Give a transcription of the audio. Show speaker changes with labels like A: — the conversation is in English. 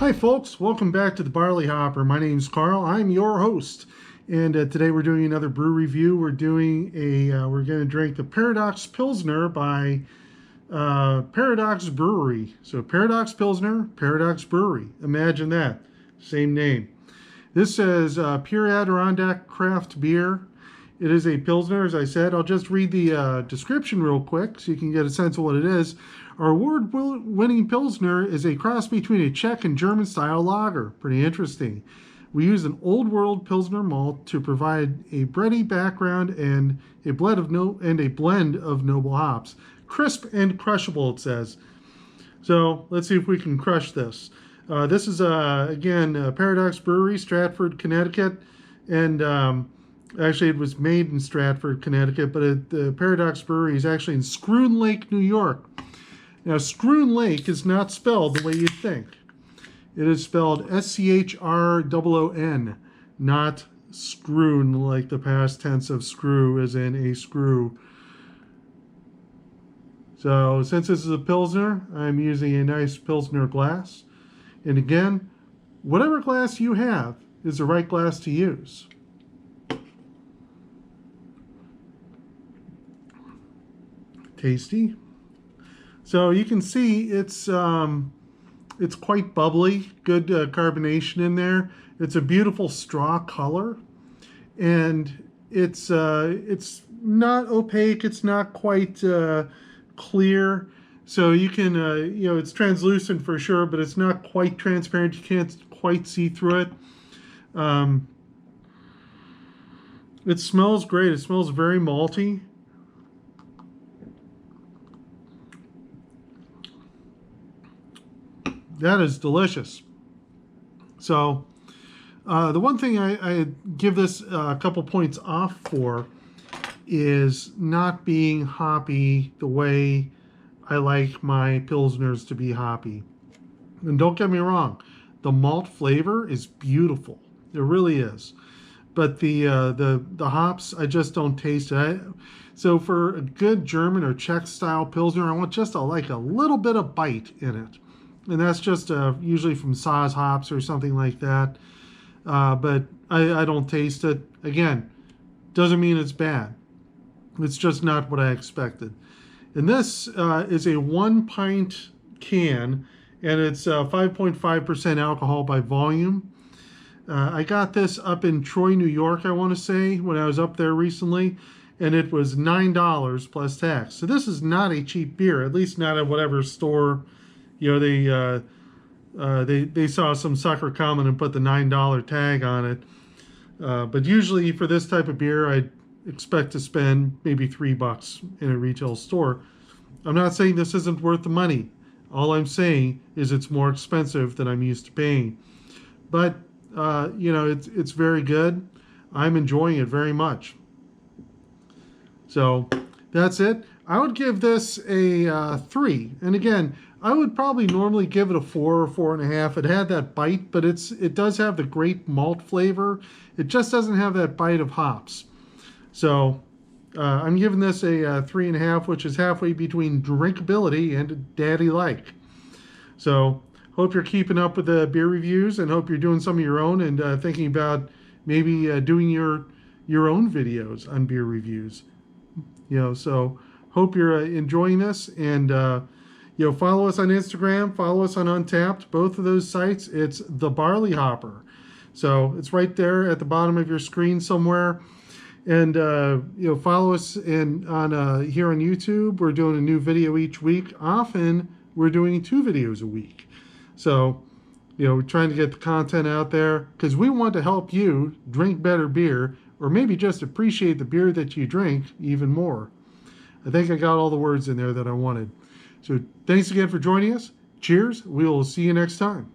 A: Hi folks, welcome back to the Barley Hopper. My name's Carl. I'm your host, and today we're doing another brew review. We're going to drink the Paradox Pilsner by Paradox Brewery. So Paradox Pilsner, Paradox Brewery. Imagine that, same name. This says pure Adirondack craft beer. It is a Pilsner, as I said. I'll just read the description real quick so you can get a sense of what it is. Our award-winning Pilsner is a cross between a Czech and German-style lager. Pretty interesting. We use an old-world Pilsner malt to provide a bready background and a blend of noble hops. Crisp and crushable, it says. So let's see if we can crush this. This is, again, Paradox Brewery, Stratford, Connecticut. And actually, it was made in Stratford, Connecticut, but the Paradox Brewery is actually in Schroon Lake, New York. Now, Schroon Lake is not spelled the way you'd think. It is spelled S-C-H-R-O-O-N, not screwn like the past tense of screw, as in a screw. So, since this is a Pilsner, I'm using a nice Pilsner glass. And again, whatever glass you have is the right glass to use. Tasty. So you can see it's quite bubbly, good carbonation in there. It's a beautiful straw color, and it's not opaque. It's not quite clear. So you can it's translucent for sure, but it's not quite transparent. You can't quite see through it. It smells great. It smells very malty. That is delicious. So the one thing I give this a couple points off for is not being hoppy the way I like my Pilsners to be hoppy. And don't get me wrong, the malt flavor is beautiful. It really is. But the hops, I just don't taste it. So for a good German or Czech style Pilsner, I want just a little bit of bite in it. And that's just usually from Saaz hops or something like that. But I don't taste it. Again, doesn't mean it's bad. It's just not what I expected. And this is a 1 pint can, and it's 5.5% alcohol by volume. I got this up in Troy, New York, I want to say, when I was up there recently. And it was $9 plus tax. So this is not a cheap beer, at least not at whatever store. They saw some sucker comment and put the $9 tag on it. But usually for this type of beer, I'd expect to spend maybe $3 in a retail store. I'm not saying this isn't worth the money. All I'm saying is it's more expensive than I'm used to paying. But, it's very good. I'm enjoying it very much. So that's it. I would give this a 3. And again, I would probably normally give it a 4 or 4.5. It had that bite, but it does have the great malt flavor. It just doesn't have that bite of hops. So I'm giving this a 3.5, which is halfway between drinkability and daddy-like. So hope you're keeping up with the beer reviews, and hope you're doing some of your own and thinking about maybe doing your own videos on beer reviews. So hope you're enjoying this, and follow us on Instagram, follow us on Untappd, both of those sites. It's the Barley Hopper. So it's right there at the bottom of your screen somewhere. And follow us here on YouTube. We're doing a new video each week. Often we're doing 2 videos a week. So we're trying to get the content out there because we want to help you drink better beer, or maybe just appreciate the beer that you drink even more. I think I got all the words in there that I wanted. So thanks again for joining us. Cheers. We will see you next time.